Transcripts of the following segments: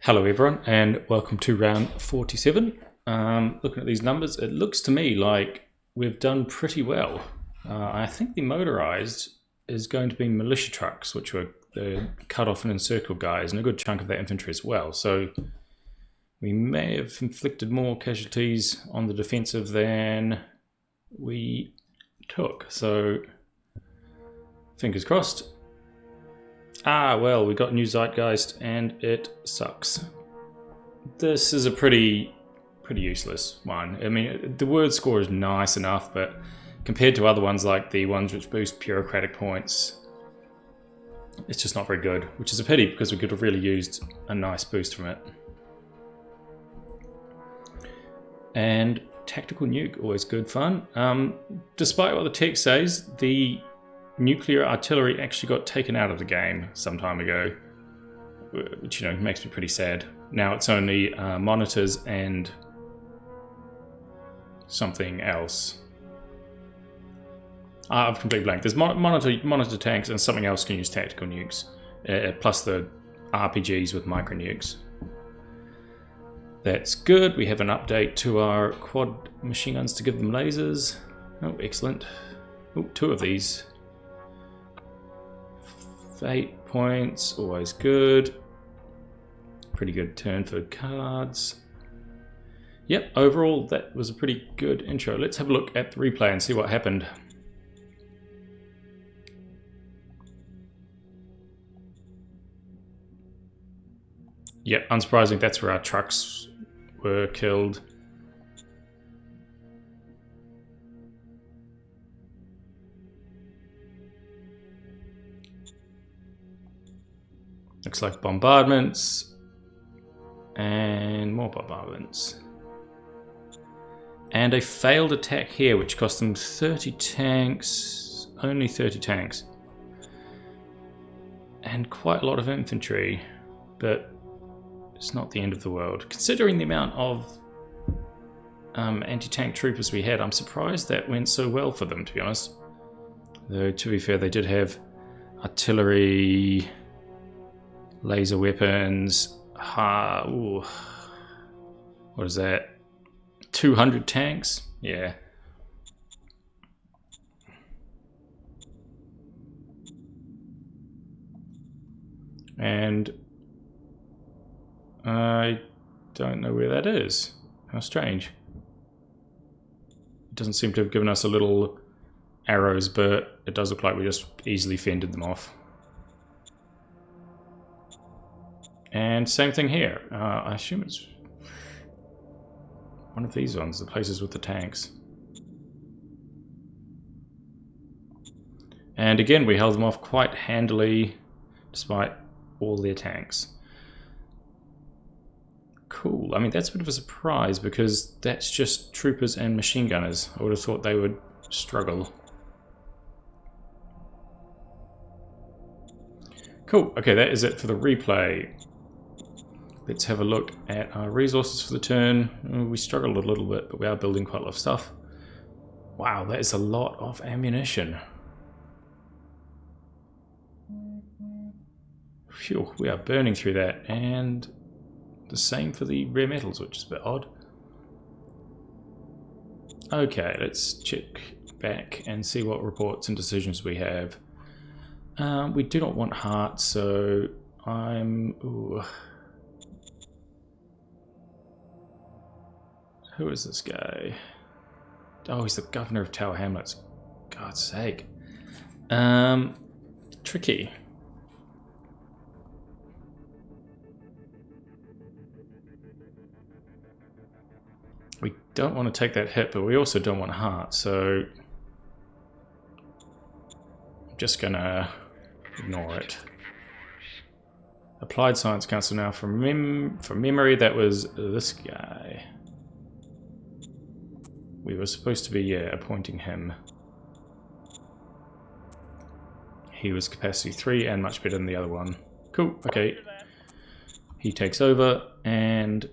Hello everyone and welcome to round 47. Looking at these numbers, it looks to me like we've done pretty well. I think the motorized is going to be militia trucks, which were the cut off and encircled guys, and a good chunk of that infantry as well. So we may have inflicted more casualties on the defensive than we took. So fingers crossed. Well, we got new Zeitgeist and it sucks. This is a pretty useless one. I mean, the word score is nice enough, but compared to other ones like the ones which boost bureaucratic points, it's just not very good, which is a pity because we could have really used a nice boost from it. And tactical nuke, always good fun. Despite what the text says, the nuclear artillery actually got taken out of the game some time ago, which, makes me pretty sad. Now it's only monitors and something else. I've completely blanked. There's monitor tanks and something else can use tactical nukes, plus the RPGs with micro nukes. That's good. We have an update to our quad machine guns to give them lasers. Oh, excellent. Oh, 2 of these. 8 points, always good. Pretty good turn for cards. Yep, overall that was a pretty good intro. Let's have a look at the replay and see what happened. Yep, unsurprising, that's where our trucks were killed. Looks like bombardments and more bombardments. And a failed attack here, which cost them 30 tanks, only 30 tanks. And quite a lot of infantry, but it's not the end of the world. Considering the amount of anti-tank troopers we had, I'm surprised that went so well for them, to be honest. Though, to be fair, they did have artillery, laser weapons. What is that? 200 tanks? Yeah. And I don't know where that is. How strange. It doesn't seem to have given us a little arrows, but it does look like we just easily fended them off. And same thing here. I assume it's one of these ones, the places with the tanks. And again, we held them off quite handily, despite all their tanks. Cool. I mean, that's a bit of a surprise because that's just troopers and machine gunners. I would have thought they would struggle. Cool. Okay, that is it for the replay. Let's have a look at our resources for the turn. We struggled a little bit, but we are building quite a lot of stuff. Wow, that is a lot of ammunition. Phew, we are burning through that, and the same for the rare metals, which is a bit odd. Okay, let's check back and see what reports and decisions we have. We do not want hearts, so Ooh. Who is this guy? Oh, he's the governor of Tower Hamlets. God's sake. Tricky. We don't want to take that hit, but we also don't want heart, so I'm just gonna ignore it. Applied Science Council now. From memory, that was this guy. We were supposed to be appointing him. He was capacity 3 and much better than the other one. Cool, okay. He takes over, and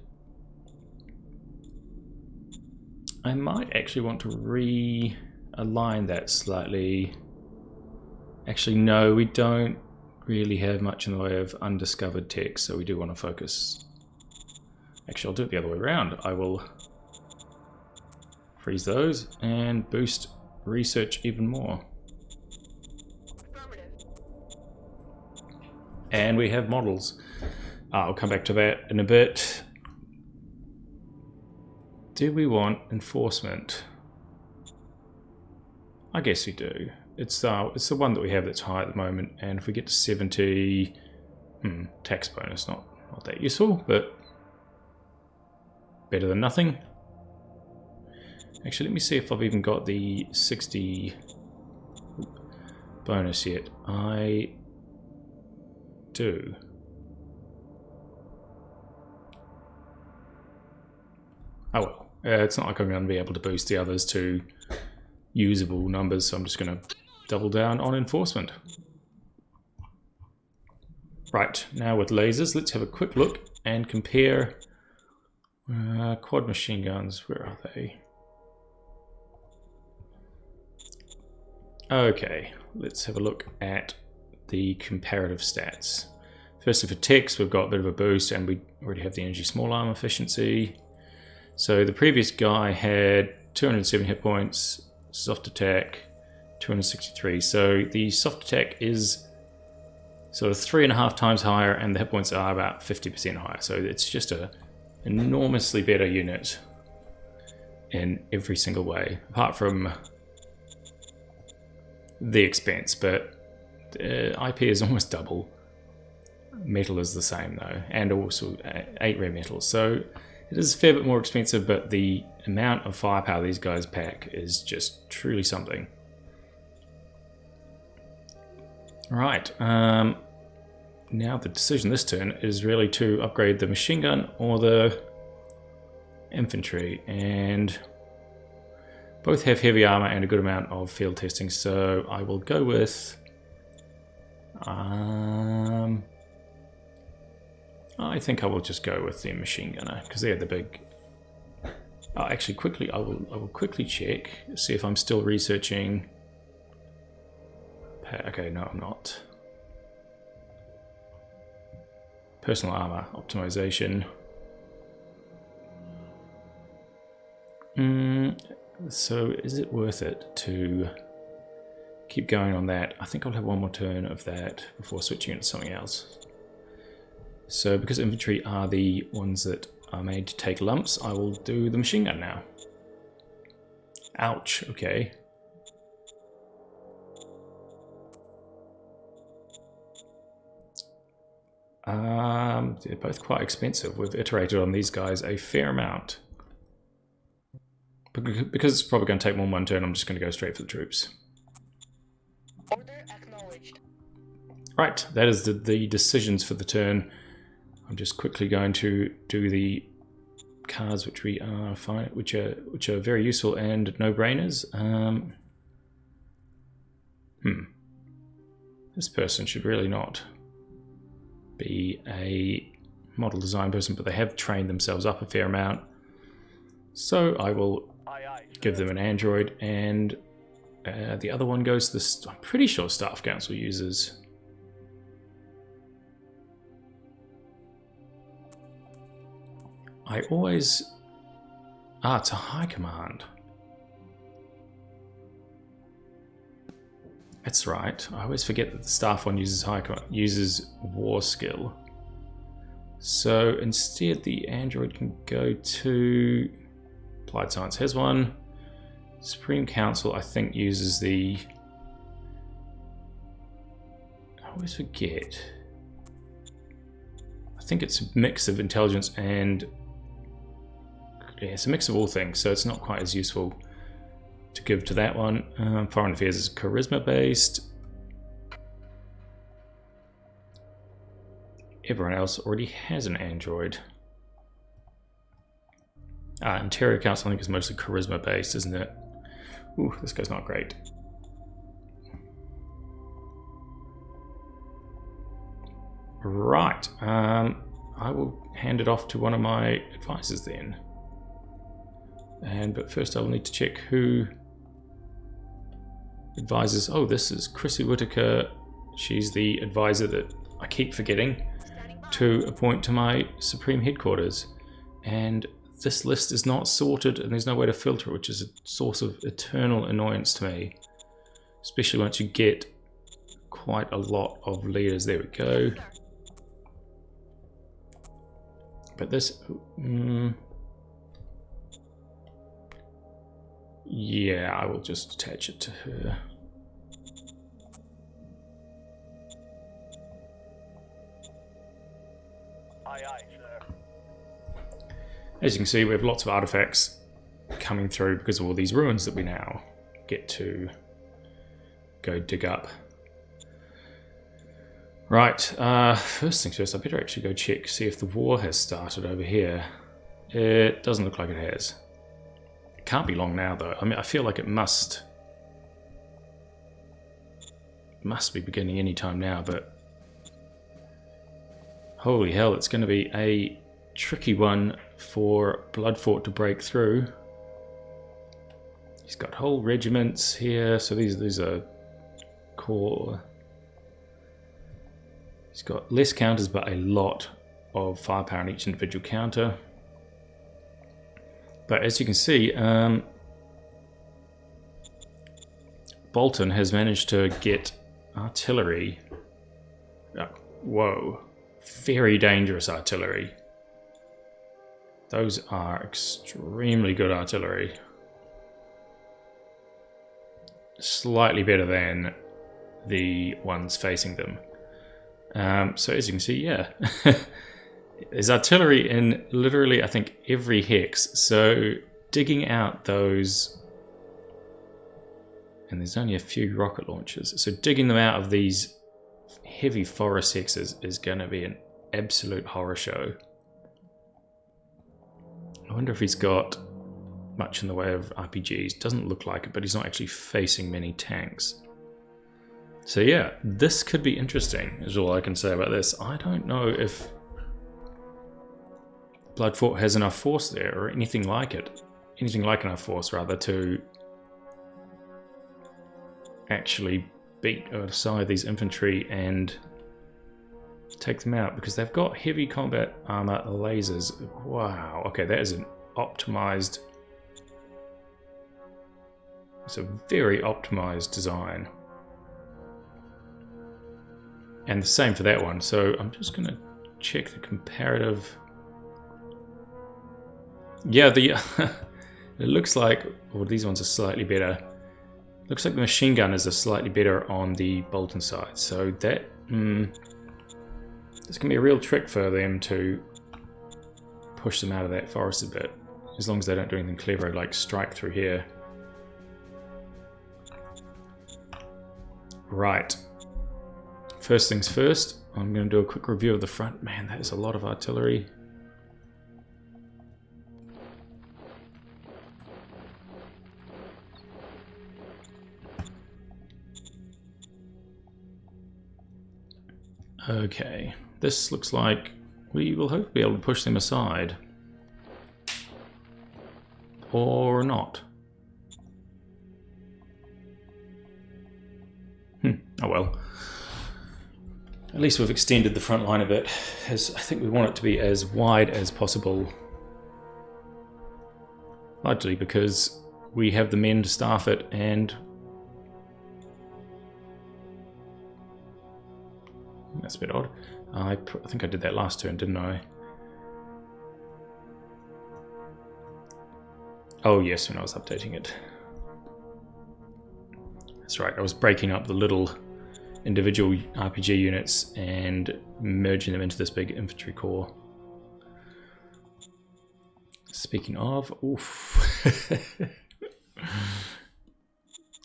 I might actually want to realign that slightly. Actually, no, we don't really have much in the way of undiscovered tech, so we do want to focus Actually, I'll do it the other way around. I will freeze those and boost research even more. And we have models. I'll come back to that in a bit. Do we want enforcement? I guess we do. It's the one that we have that's high at the moment, and if we get to 70, tax bonus, not that useful, but better than nothing. Actually, let me see if I've even got the 60 bonus yet. I do. Oh well. It's not like I'm going to be able to boost the others to usable numbers, so I'm just going to double down on enforcement. Right, now with lasers, let's have a quick look and compare quad machine guns. Where are they? Okay, let's have a look at the comparative stats. Firstly, for techs, we've got a bit of a boost, and we already have the energy small arm efficiency. So the previous guy had 270 hit points, soft attack 263. So the soft attack is sort of 3.5 times higher, and the hit points are about 50% higher. So it's just an enormously better unit in every single way, apart from the expense. But IP is almost double. Metal is the same though, and also 8 rare metals. So it is a fair bit more expensive, but the amount of firepower these guys pack is just truly something. Right, now the decision this turn is really to upgrade the machine gun or the infantry, and both have heavy armor and a good amount of field testing, so I will go with I think I will just go with the machine gunner because they're the big. Actually, quickly, I will quickly check, see if I'm still researching. Okay, no, I'm not. Personal armor optimization. So is it worth it to keep going on that? I think I'll have one more turn of that before switching into something else. So because infantry are the ones that are made to take lumps, I will do the machine gun now. Ouch, okay. They're both quite expensive. We've iterated on these guys a fair amount. Because it's probably going to take more than one turn, I'm just going to go straight for the troops. Order acknowledged. Right, that is the decisions for the turn. I'm just quickly going to do the cards which we are fine, which are very useful and no-brainers. This person should really not be a model design person, but they have trained themselves up a fair amount. So I will give them an android, and the other one goes to this. I'm pretty sure Staff Council uses. I always... it's a high command. That's right. I always forget that the staff one uses war skill. So instead the android can go to... Applied Science has one. Supreme Council I think uses the... I always forget. I think it's a mix of intelligence and... Yeah, it's a mix of all things, so it's not quite as useful to give to that one. Foreign Affairs is charisma based. Everyone else already has an android. Interior Council I think is mostly charisma based, isn't it? Ooh, this guy's not great. Right, I will hand it off to one of my advisors then. But first I'll need to check who advises. Oh, this is Chrissy Whitaker. She's the advisor that I keep forgetting to appoint to my Supreme Headquarters. and this list is not sorted and there's no way to filter it, which is a source of eternal annoyance to me, especially once you get quite a lot of leaders. There we go. But this, yeah, I will just attach it to her. Aye, aye, sir. As you can see, we have lots of artifacts coming through because of all these ruins that we now get to go dig up. Right, first things first, I better actually go check, see if the war has started over here. It doesn't look like it has. It can't be long now, though. I mean, I feel like it must be beginning any time now, but holy hell, it's going to be a tricky one for Bloodfort to break through. He's got whole regiments here, so these are core. He's got less counters, but a lot of firepower in each individual counter. But as you can see, Bolton has managed to get artillery. Oh, whoa. Very dangerous artillery. Those are extremely good artillery. Slightly better than the ones facing them. So as you can see, yeah, there's artillery in literally, I think, every hex. So digging out those, and there's only a few rocket launchers, so digging them out of these heavy forest hexes is going to be an absolute horror show. I wonder if he's got much in the way of RPGs. Doesn't look like it, but he's not actually facing many tanks. So yeah, this could be interesting, is all I can say about this. I don't know if Bloodfort has enough force there, or anything like it. Anything like enough force, rather, to actually beat aside these infantry and take them out, because they've got heavy combat armor lasers. Wow, okay, that is an optimized... It's a very optimized design. And the same for that one. So I'm just going to check the comparative. Yeah, the it looks like, well, these ones are slightly better. Looks like the machine gunners are slightly better on the Bolton side. So that it's going to be a real trick for them to push them out of that forest a bit, as long as they don't do anything clever like strike through here. Right. First things first, I'm going to do a quick review of the front. Man, that is a lot of artillery. Okay, this looks like we will hopefully be able to push them aside. Or not. Oh well. At least we've extended the front line a bit, as I think we want it to be as wide as possible. Largely because we have the men to staff it, and that's a bit odd. I think I did that last turn, didn't I? Oh yes, when I was updating it. That's right, I was breaking up the little individual RPG units and merging them into this big infantry corps. Speaking of, oof.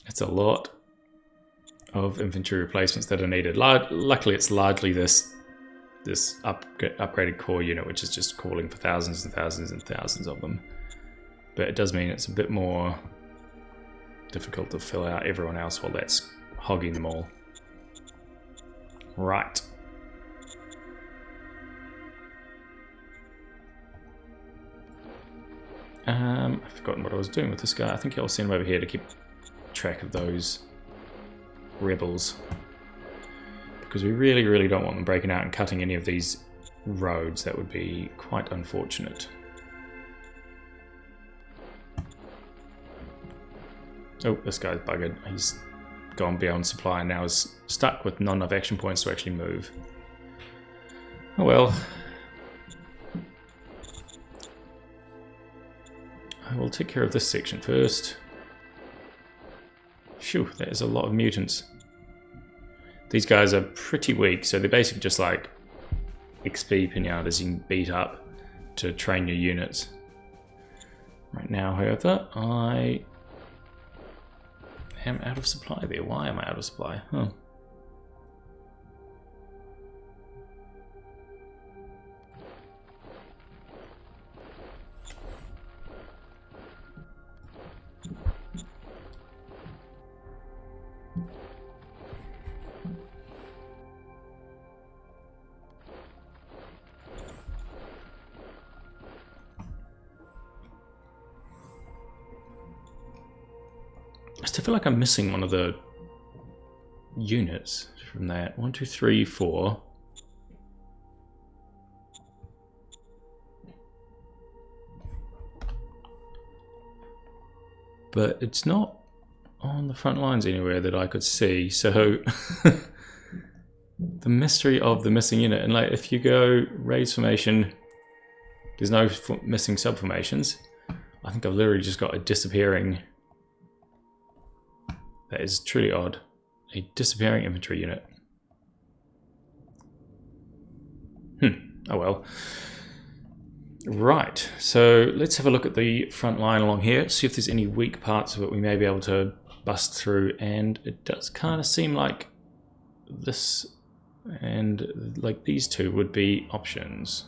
It's a lot of infantry replacements that are needed. Luckily, it's largely this upgraded core unit, which is just calling for thousands and thousands and thousands of them. But it does mean it's a bit more difficult to fill out everyone else while that's hogging them all. Right. I've forgotten what I was doing with this guy. I think I'll send him over here to keep track of those rebels, because we really, really don't want them breaking out and cutting any of these roads. That would be quite unfortunate. Oh, this guy's buggered. He's gone beyond supply and now is stuck with not enough action points to actually move. Oh well. I will take care of this section first. Phew, that is a lot of mutants. These guys are pretty weak, so they're basically just like XP pinatas you can beat up to train your units. Right now, however, I am out of supply there. Why am I out of supply? Huh. I still feel like I'm missing one of the units from that. 1, 2, 3, 4. But it's not on the front lines anywhere that I could see. So the mystery of the missing unit. And like, if you go raise formation, there's no missing subformations. I think I've literally just got a disappearing. That is truly odd. A disappearing infantry unit. Oh well. Right, so let's have a look at the front line along here, see if there's any weak parts of it we may be able to bust through, and it does kind of seem like this and like these two would be options.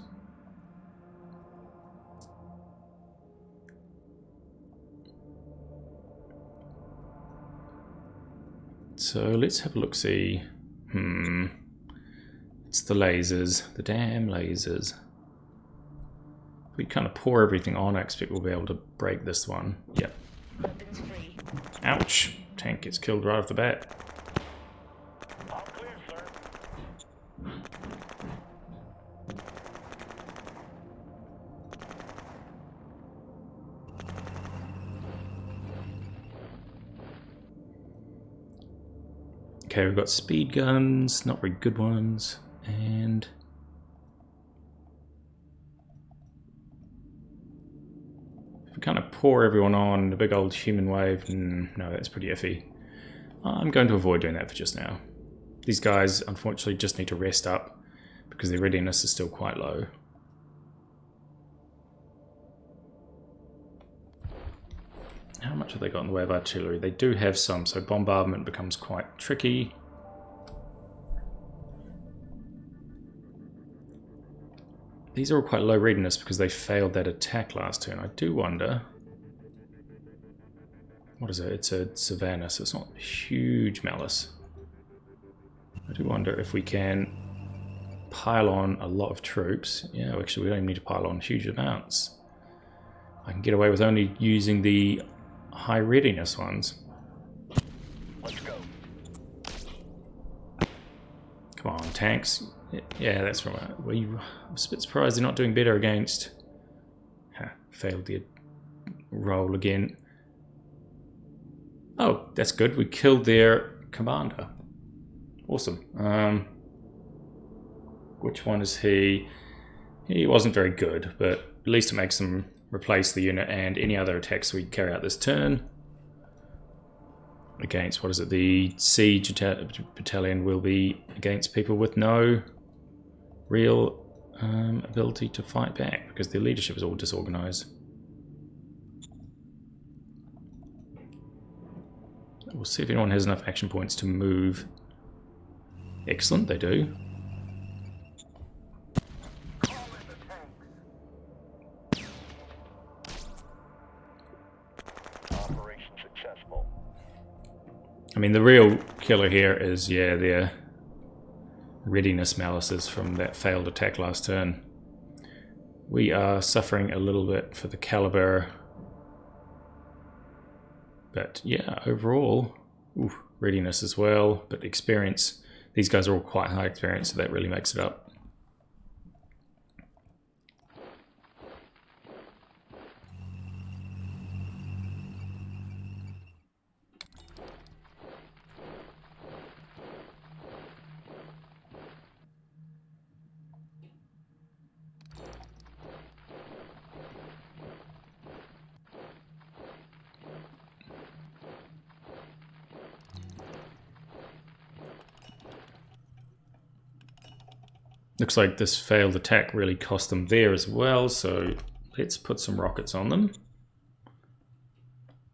So let's have a look, see. It's the lasers, the damn lasers. If we kind of pour everything on, I expect we'll be able to break this one. Yep. Weapons free. Ouch! Tank gets killed right off the bat. All clear, sir. Okay, we've got speed guns, not very good ones, and if we kind of pour everyone on the big old human wave, no, that's pretty iffy. I'm going to avoid doing that for just now. These guys, unfortunately, just need to rest up because their readiness is still quite low. How much have they got in the way of artillery? They do have some, so bombardment becomes quite tricky. These are all quite low readiness because they failed that attack last turn. I do wonder... What is it? It's a Savannah, so it's not huge malice. I do wonder if we can pile on a lot of troops. Yeah, actually we don't even need to pile on huge amounts. I can get away with only using the high readiness ones. Let's go. Come on, tanks. Yeah, that's right. I'm a bit surprised they're not doing better against... failed the roll again. Oh, that's good. We killed their commander. Awesome. Which one is he? He wasn't very good, but at least it makes them replace the unit and any other attacks we carry out this turn. Against, what is it, the siege battalion will be against people with no real ability to fight back because their leadership is all disorganized. We'll see if anyone has enough action points to move. Excellent, they do. Operation successful. I mean, the real killer here is, yeah, their readiness malices from that failed attack last turn. We are suffering a little bit for the caliber. But yeah, overall, readiness as well, but experience. These guys are all quite high experience, so that really makes it up. Looks like this failed attack really cost them there as well, so let's put some rockets on them.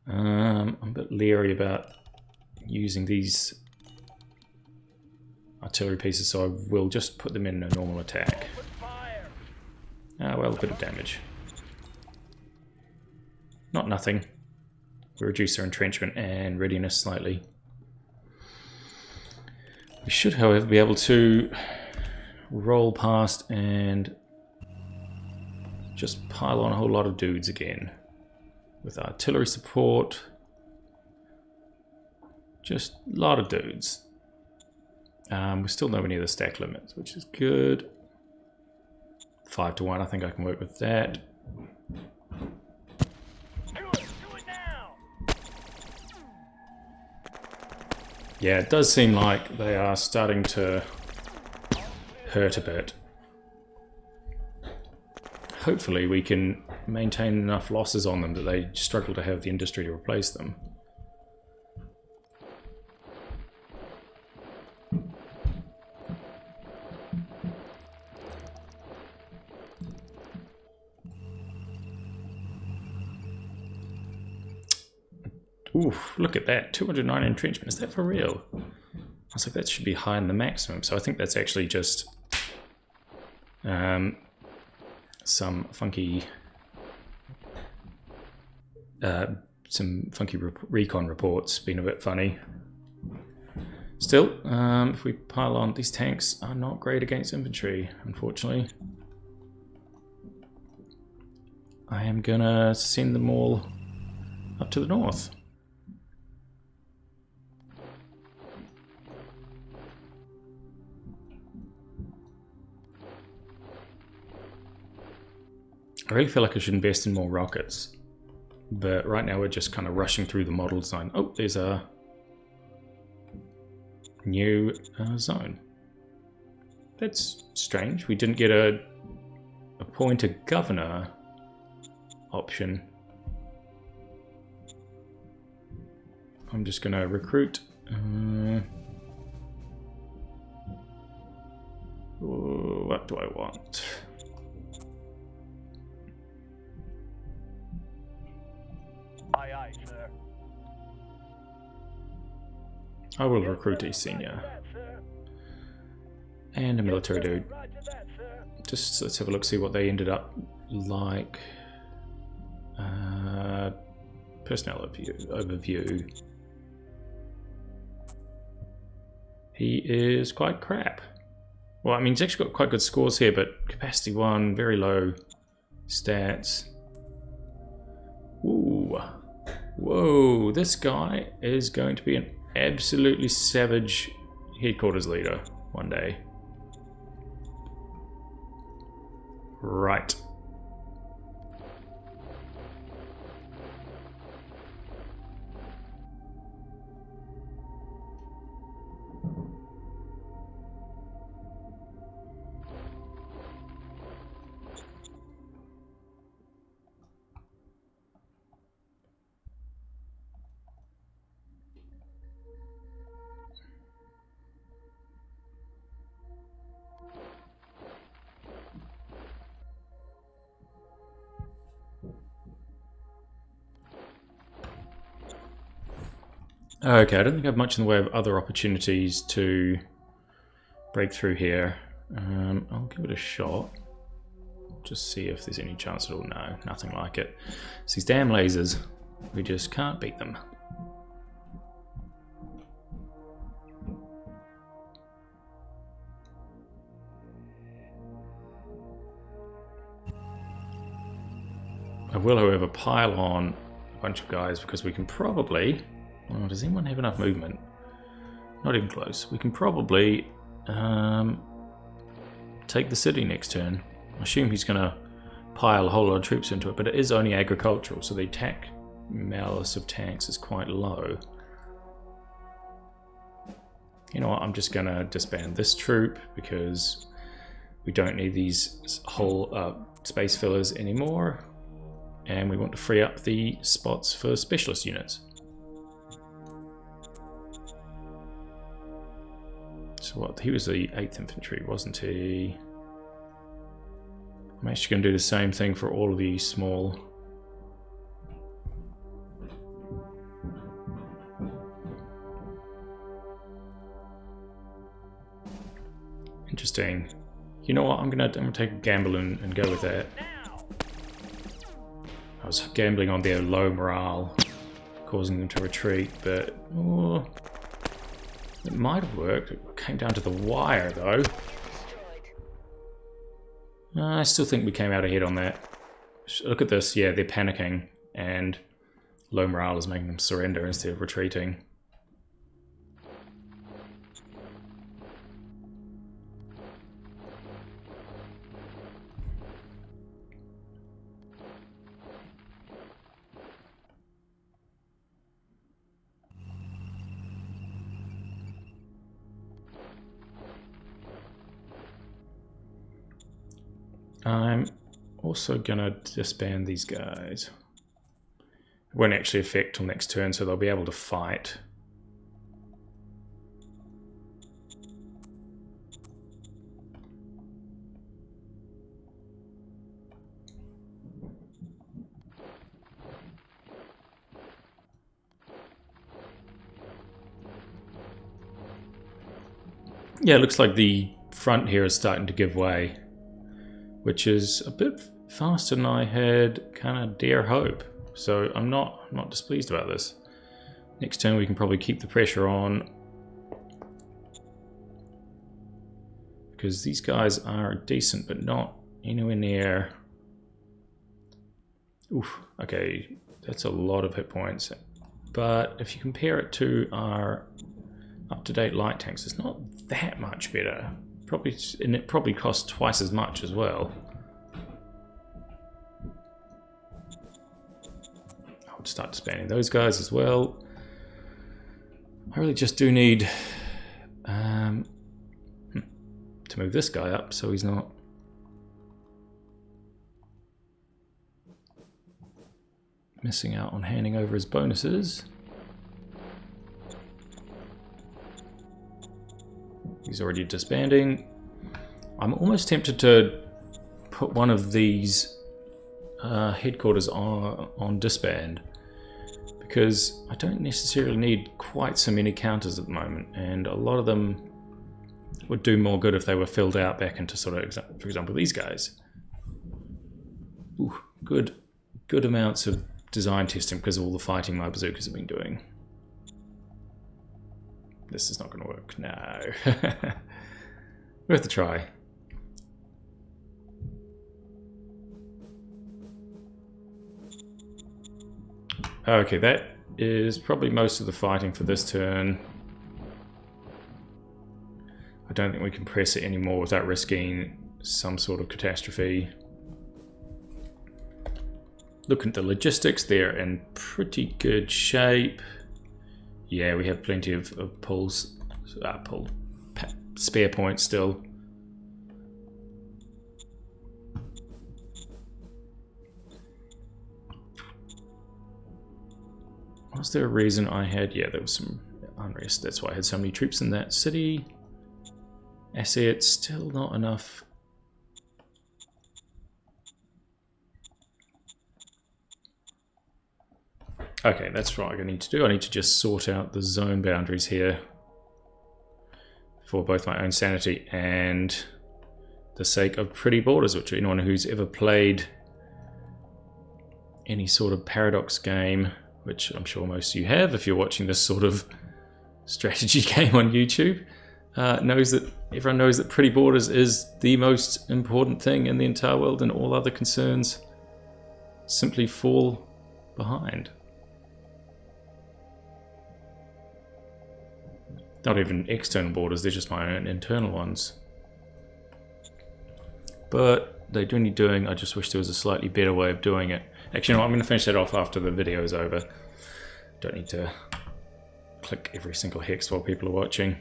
I'm a bit leery about using these artillery pieces, so I will just put them in a normal attack. Ah, well, a bit of damage. Not nothing. We reduce their entrenchment and readiness slightly. We should, however, be able to roll past and just pile on a whole lot of dudes again. With artillery support. Just a lot of dudes. We're still nowhere near the stack limits, which is good. 5 to 1, I think I can work with that. Yeah, it does seem like they are starting to hurt a bit. Hopefully we can maintain enough losses on them that they struggle to have the industry to replace them. Oof, look at that, 209 entrenchment, is that for real? I was like, that should be higher than the maximum, so I think that's actually just some funky recon reports being a bit funny. Still, if we pile on, these tanks are not great against infantry, unfortunately. I am gonna send them all up to the north. I really feel like I should invest in more rockets, but right now we're just kind of rushing through the model design. Oh, there's a new zone. That's strange. We didn't get a appoint a governor option. I'm just going to recruit. What do I want? Aye, aye, sir. I will recruit a senior and a military dude. Just let's have a look, see what they ended up like. Personnel overview. He is quite crap. Well, I mean, he's actually got quite good scores here, but capacity 1, very low stats. Ooh. Whoa, this guy is going to be an absolutely savage headquarters leader one day. Right. Okay, I don't think I have much in the way of other opportunities to break through here. I'll give it a shot. Just see if there's any chance at all. No, nothing like it. It's these damn lasers. We just can't beat them. I will, however, pile on a bunch of guys because we can probably... Oh, does anyone have enough movement? Not even close. We can probably take the city next turn. I assume he's going to pile a whole lot of troops into it, but it is only agricultural, so the attack malice of tanks is quite low. You know what, I'm just going to disband this troop because we don't need these whole space fillers anymore, and we want to free up the spots for specialist units. So what, he was the 8th Infantry, wasn't he? I'm actually going to do the same thing for all of these small. Interesting. You know what? I'm gonna take a gamble and go with that. I was gambling on their low morale, causing them to retreat, but oh, it might have worked. It came down to the wire, though. I still think we came out ahead on that. Look at this. Yeah, they're panicking, and low morale is making them surrender instead of retreating. I'm also gonna disband these guys. It won't actually affect till next turn, so they'll be able to fight. Yeah, it looks like the front here is starting to give way, which is a bit faster than I had kind of dare hope. So I'm not displeased about this. Next turn we can probably keep the pressure on, because these guys are decent but not anywhere near. Oof, okay, that's a lot of hit points. But if you compare it to our up-to-date light tanks, it's not that much better. Probably, and it probably costs twice as much as well. I would start disbanding those guys as well. I really just do need to move this guy up so he's not missing out on handing over his bonuses. He's already disbanding. I'm almost tempted to put one of these headquarters on disband, because I don't necessarily need quite so many counters at the moment, and a lot of them would do more good if they were filled out back into sort of, for example, these guys. Ooh, good amounts of design testing because of all the fighting my bazookas have been doing. This is not going to work. No. Worth a try. Okay, that is probably most of the fighting for this turn. I don't think we can press it anymore without risking some sort of catastrophe. Looking at the logistics, they're in pretty good shape. Yeah, we have plenty of spare points still. Was there a reason I had? Yeah, there was some unrest. That's why I had so many troops in that city. Assets, still not enough. Okay, that's what I need to do. I need to just sort out the zone boundaries here for both my own sanity and the sake of pretty borders, which anyone who's ever played any sort of Paradox game, which I'm sure most of you have if you're watching this sort of strategy game on YouTube, knows that everyone knows that pretty borders is the most important thing in the entire world, and all other concerns simply fall behind. Not even external borders, they're just my own internal ones. But they do need doing. I just wish there was a slightly better way of doing it. Actually, no, I'm going to finish that off after the video is over. Don't need to click every single hex while people are watching.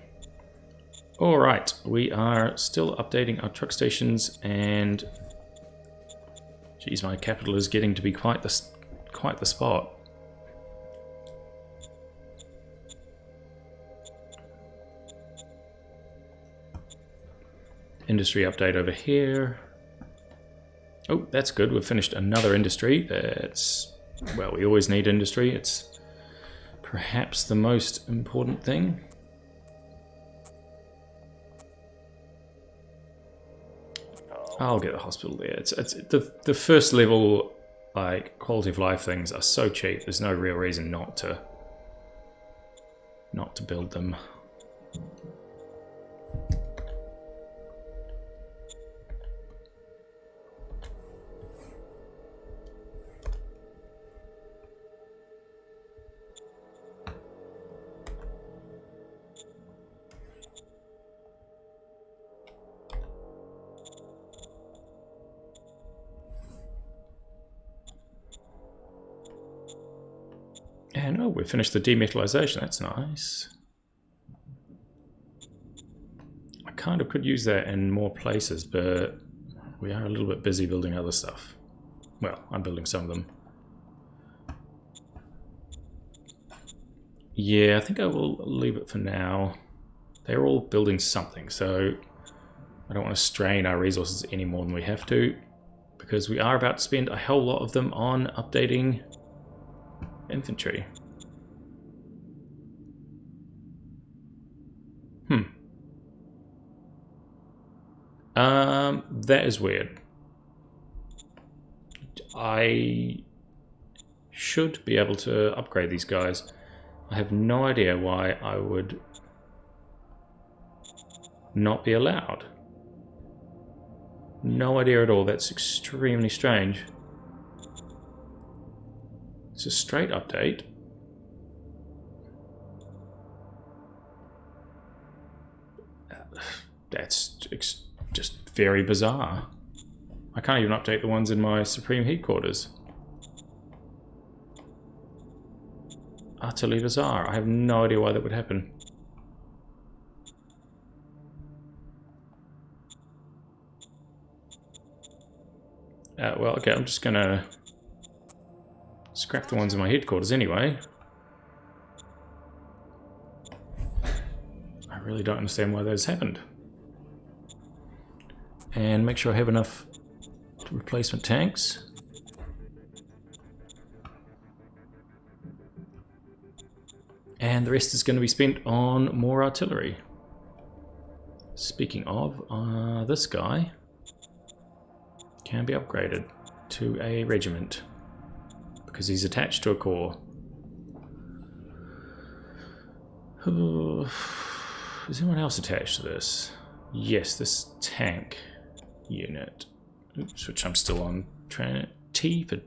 Alright, we are still updating our truck stations, and geez, my capital is getting to be quite the spot. Industry update over here. Oh, that's good. We've finished another industry. That's, well, we always need industry. It's perhaps the most important thing. I'll get a hospital there. It's the first level, like, quality of life things are so cheap. There's no real reason not to build them. And oh, we finished the demetallization. That's nice. I kind of could use that in more places, but we are a little bit busy building other stuff. Well, I'm building some of them. Yeah, I think I will leave it for now. They're all building something, so I don't want to strain our resources any more than we have to, because we are about to spend a whole lot of them on updating infantry. That is weird. I should be able to upgrade these guys. I have no idea why I would not be allowed. No idea at all. That's extremely strange. It's a straight update. That's just very bizarre. I can't even update the ones in my Supreme Headquarters. Utterly bizarre. I have no idea why that would happen. Well, okay, I'm just gonna scrap the ones in my headquarters anyway. I really don't understand why those happened. And make sure I have enough replacement tanks. And the rest is going to be spent on more artillery. Speaking of, this guy can be upgraded to a regiment because he's attached to a corps. Is anyone else attached to this? Yes, this tank unit. Oops, which I'm still on T for.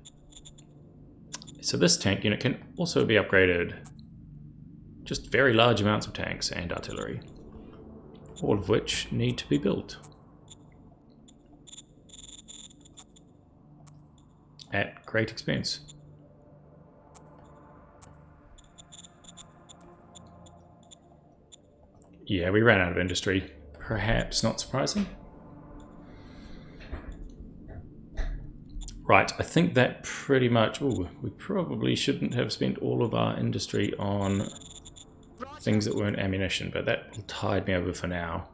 So this tank unit can also be upgraded. Just very large amounts of tanks and artillery, all of which need to be built at great expense. Yeah, we ran out of industry. Perhaps not surprising. Right, I think that pretty much. Ooh, we probably shouldn't have spent all of our industry on things that weren't ammunition, but that will tide me over for now.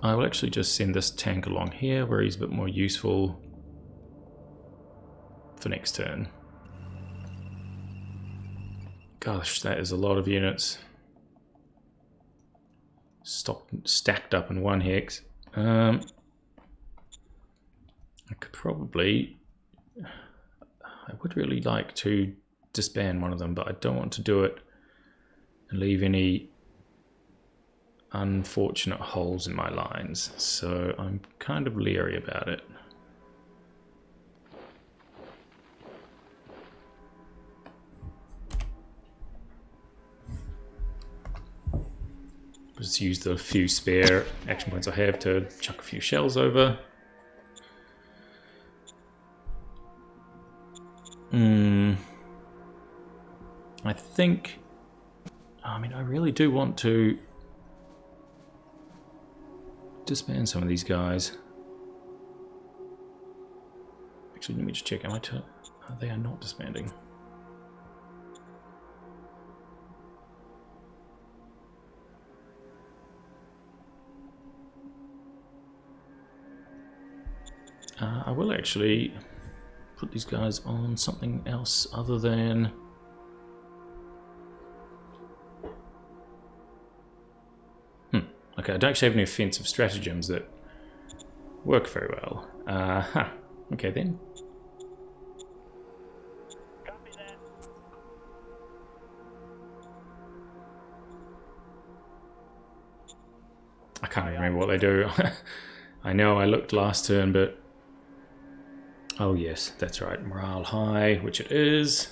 I will actually just send this tank along here where he's a bit more useful for next turn. Gosh, that is a lot of units. Stacked up in one hex. I could probably. I would really like to disband one of them, but I don't want to do it and leave any unfortunate holes in my lines, so I'm kind of leery about it. Just use the few spare action points I have to chuck a few shells over. I think, I mean, I really do want to disband some of these guys. Actually, let me just check. Am I they are not disbanding. I will actually put these guys on something else other than... Okay, I don't actually have any offensive stratagems that work very well. Okay then. Copy that. I can't even remember what they do. I know I looked last turn, but... Oh yes, that's right. Morale high, which it is.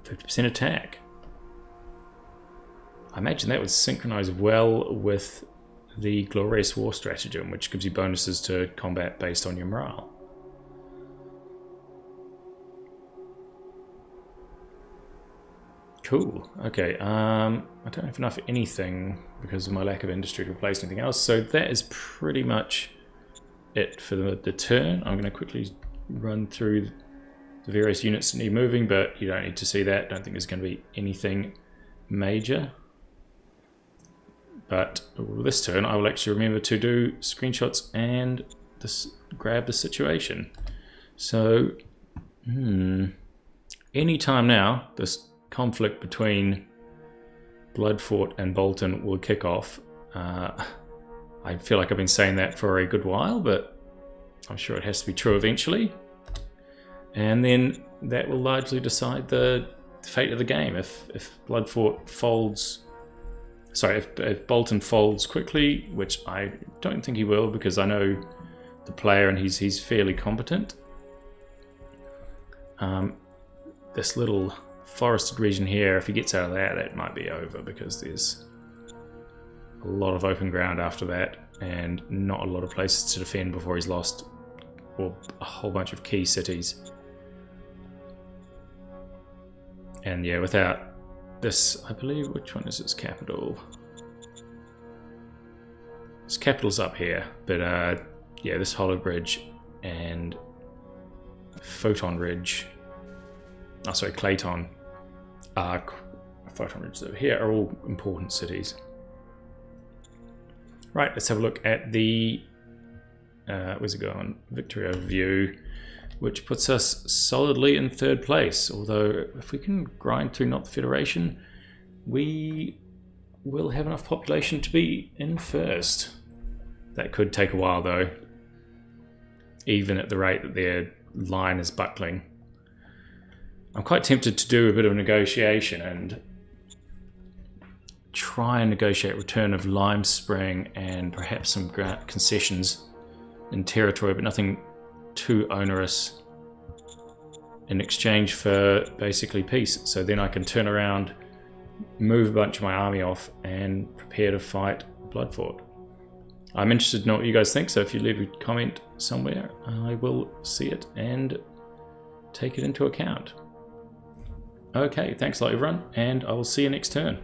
50% attack. I imagine that would synchronize well with the Glorious War stratagem, which gives you bonuses to combat based on your morale. Cool. Okay, I don't have enough anything because of my lack of industry to replace anything else, so that is pretty much it for the turn. I'm going to quickly run through the various units that need moving, but you don't need to see that. I don't think there's going to be anything major. But this turn, I will actually remember to do screenshots and grab the situation. So, any time now, this conflict between Bloodfort and Bolton will kick off. I feel like I've been saying that for a good while, but I'm sure it has to be true eventually. And then that will largely decide the fate of the game. If Bloodfort folds... Sorry, if Bolton folds quickly, which I don't think he will because I know the player and he's fairly competent. This little forested region here, if he gets out of that might be over because there's a lot of open ground after that and not a lot of places to defend before he's lost or a whole bunch of key cities. And yeah, without this, I believe, which one is its capital? Its capital's up here, but yeah, this Hollow Bridge and Photon Ridge, oh sorry, Clayton, Photon Ridge over here are all important cities. Right, let's have a look at the, where's it going? Victory overview, which puts us solidly in third place. Although, if we can grind through Not the Federation, we will have enough population to be in first. That could take a while though, even at the rate that their line is buckling. I'm quite tempted to do a bit of negotiation and try and negotiate return of Lime Spring and perhaps some concessions in territory, but nothing too onerous in exchange for basically peace. So then I can turn around, move a bunch of my army off and prepare to fight Bloodfort. I'm interested to know what you guys think, so if you leave a comment somewhere, I will see it and take it into account. Okay, thanks a lot everyone, and I will see you next turn.